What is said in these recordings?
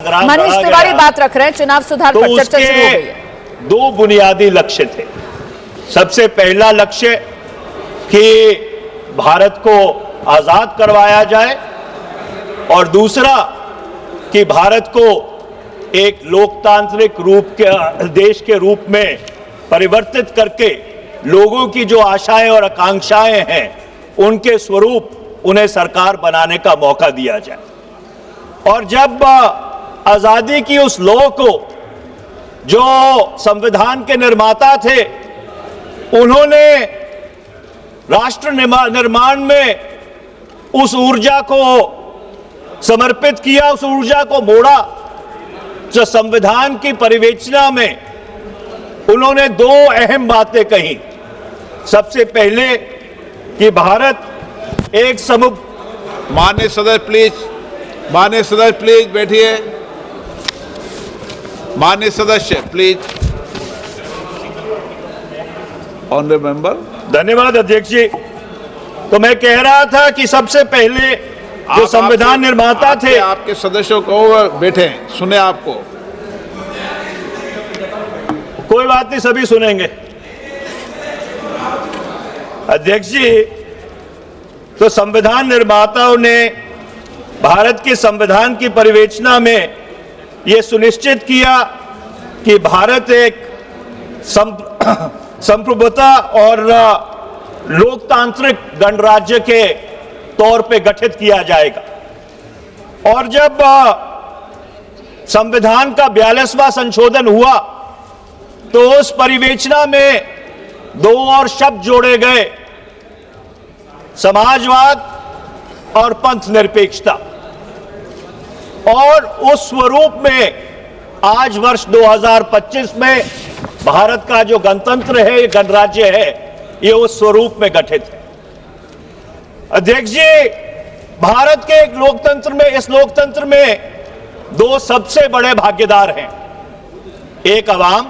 मनीष तिवारी बात रख रहे हैं, चुनाव सुधार पर चर्चा शुरू हो गई है। दो बुनियादी लक्ष्य थे। सबसे पहला लक्ष्य कि भारत को आजाद करवाया जाए और दूसरा कि भारत को एक लोकतांत्रिक रूप के देश के रूप में परिवर्तित करके लोगों की जो आशाएं और आकांक्षाएं हैं उनके स्वरूप उन्हें सरकार बनाने का मौका दिया जाए। और जब आजादी की उस लौ को जो संविधान के निर्माता थे उन्होंने राष्ट्र निर्माण में उस ऊर्जा को समर्पित किया, उस ऊर्जा को मोड़ा, जो संविधान की परिवेचना में उन्होंने दो अहम बातें कही। सबसे पहले कि भारत एक माननीय सदस्य प्लीज बैठिए। माननीय सदस्य प्लीज। Honourable member. धन्यवाद अध्यक्ष जी। तो मैं कह रहा था कि सबसे पहले जो संविधान निर्माता थे, आपके सदस्यों को बैठे सुने आपको। कोई बात नहीं, सभी सुनेंगे। अध्यक्ष जी, तो संविधान निर्माताओं ने भारत के संविधान की परिवेचना में यह सुनिश्चित किया कि भारत एक संप्रभुता और लोकतांत्रिक गणराज्य के तौर पे गठित किया जाएगा। और जब संविधान का 42वां संशोधन हुआ तो उस परिवेचना में दो और शब्द जोड़े गए, समाजवाद और पंथ निरपेक्षता। और उस स्वरूप में आज वर्ष 2025 में भारत का जो गणतंत्र है, गणराज्य है, ये उस स्वरूप में गठित है। अध्यक्ष जी, भारत के एक लोकतंत्र में, इस लोकतंत्र में दो सबसे बड़े भागीदार हैं। एक अवाम,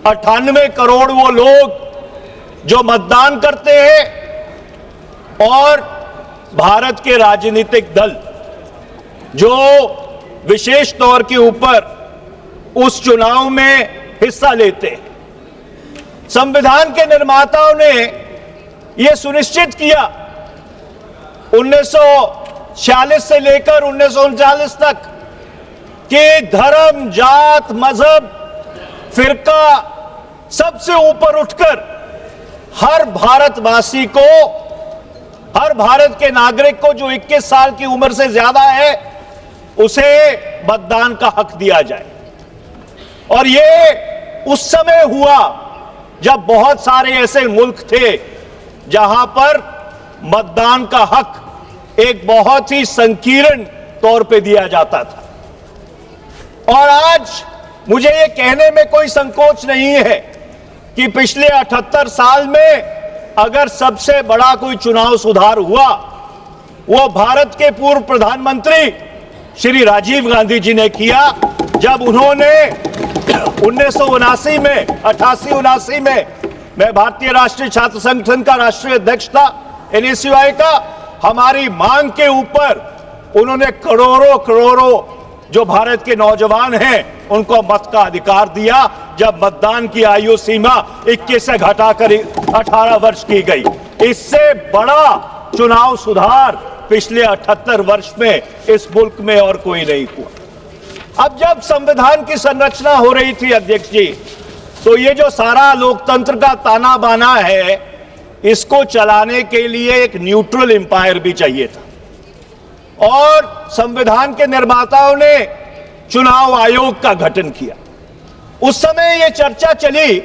98 करोड़ वो लोग जो मतदान करते हैं, और भारत के राजनीतिक दल जो विशेष तौर के ऊपर उस चुनाव में हिस्सा लेते हैं। संविधान के निर्माताओं ने यह सुनिश्चित किया 1946 से लेकर 1939 तक कि धर्म, जात, मजहब, फिरका सबसे ऊपर उठकर हर भारतवासी को, हर भारत के नागरिक को जो 21 साल की उम्र से ज्यादा है उसे मतदान का हक दिया जाए। और यह उस समय हुआ जब बहुत सारे ऐसे मुल्क थे जहां पर मतदान का हक एक बहुत ही संकीर्ण तौर पे दिया जाता था। और आज मुझे यह कहने में कोई संकोच नहीं है कि पिछले 78 साल में अगर सबसे बड़ा कोई चुनाव सुधार हुआ वो भारत के पूर्व प्रधानमंत्री श्री राजीव गांधी जी ने किया, जब उन्होंने 1979 में 88-79 में, मैं भारतीय राष्ट्रीय छात्र संगठन का राष्ट्रीय अध्यक्ष था, NSUI का, हमारी मांग के ऊपर उन्होंने करोड़ों जो भारत के नौजवान हैं उनको मत का अधिकार दिया, जब मतदान की आयु सीमा 21 से घटाकर 18 वर्ष की गई। इससे बड़ा चुनाव सुधार पिछले 78 वर्ष में इस मुल्क में और कोई नहीं हुआ। अब जब संविधान की संरचना हो रही थी अध्यक्ष जी, तो ये जो सारा लोकतंत्र का ताना बाना है, इसको चलाने के लिए एक न्यूट्रल एम्पायर भी चाहिए था। और संविधान के निर्माताओं ने चुनाव आयोग का गठन किया। उस समय यह चर्चा चली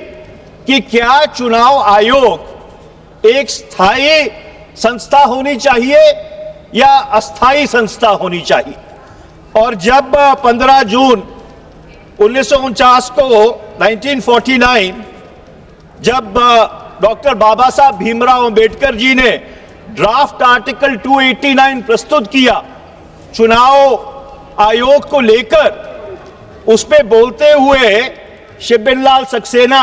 कि क्या चुनाव आयोग एक स्थायी संस्था होनी चाहिए या अस्थायी संस्था होनी चाहिए। और जब 15 जून 1949 को 1949 जब डॉक्टर बाबा साहब भीमराव अंबेडकर जी ने ड्राफ्ट आर्टिकल 289 प्रस्तुत किया चुनाव आयोग को लेकर, उस पे बोलते हुए शिवबिनलाल सक्सेना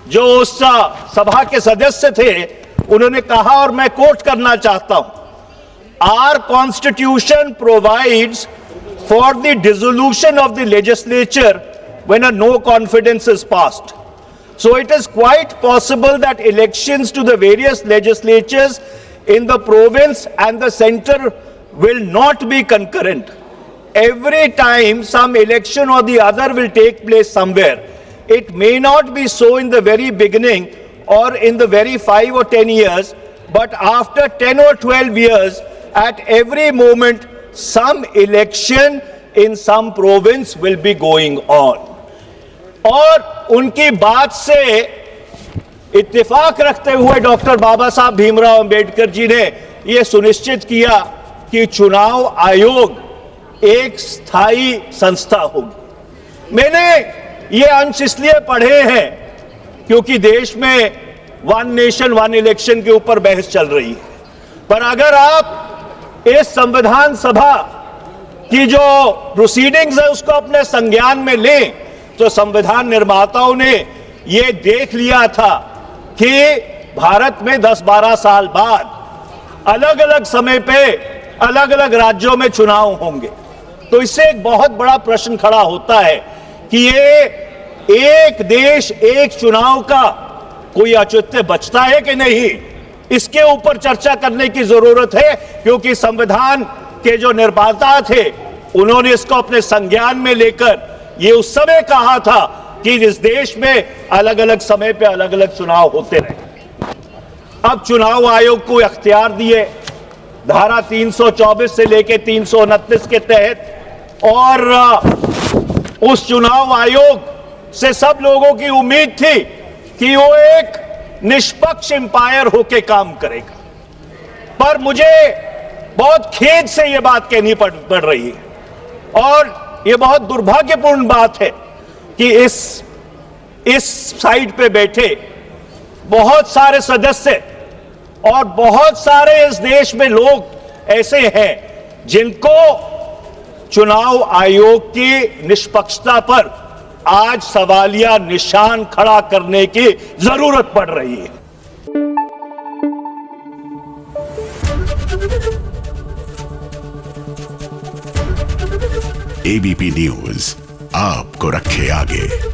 जो उस सभा के सदस्य थे, उन्होंने कहा, और मैं कोट करना चाहता हूं, Our constitution provides for the dissolution of the legislature when a no confidence is passed. So it is quite possible that elections to the various legislatures in the province and the center will not be concurrent. Every time some election or the other will take place somewhere. It may not be so in the very beginning or in the very 5 or 10 years, but after 10 or 12 years, at every moment, some election in some province will be going on. और उनकी बात से इत्तेफाक रखते हुए doctor बाबा साहब भीमराव अंबेडकर जी ने यह सुनिश्चित किया कि चुनाव आयोग एक स्थायी संस्था होगी। मैंने ये अंश इसलिए पढ़े हैं क्योंकि देश में वन नेशन वन इलेक्शन के ऊपर बहस चल रही है, पर अगर आप इस संविधान सभा की जो प्रोसीडिंग्स है उसको अपने संज्ञान में लें तो संविधान निर्माताओं ने यह देख लिया था कि भारत में 10-12 साल बाद अलग अलग समय पे अलग अलग राज्यों में चुनाव होंगे। तो इससे एक बहुत बड़ा प्रश्न खड़ा होता है कि ये एक देश एक चुनाव का कोई औचित्य बचता है कि नहीं, इसके ऊपर चर्चा करने की जरूरत है, क्योंकि संविधान के जो निर्माता थे उन्होंने इसको अपने संज्ञान में लेकर ये उस समय कहा था कि इस देश में अलग अलग समय पे अलग अलग चुनाव होते रहे। अब चुनाव आयोग को अख्तियार दिए धारा 324 से लेके 329 के तहत, और उस चुनाव आयोग से सब लोगों की उम्मीद थी कि वो एक निष्पक्ष एम्पायर होके काम करेगा। पर मुझे बहुत खेद से ये बात कहनी पड़ रही है और ये बहुत दुर्भाग्यपूर्ण बात है कि इस साइड पे बैठे बहुत सारे सदस्य और बहुत सारे इस देश में लोग ऐसे हैं जिनको चुनाव आयोग की निष्पक्षता पर आज सवालिया निशान खड़ा करने की जरूरत पड़ रही है। एबीपी न्यूज आपको रखे आगे।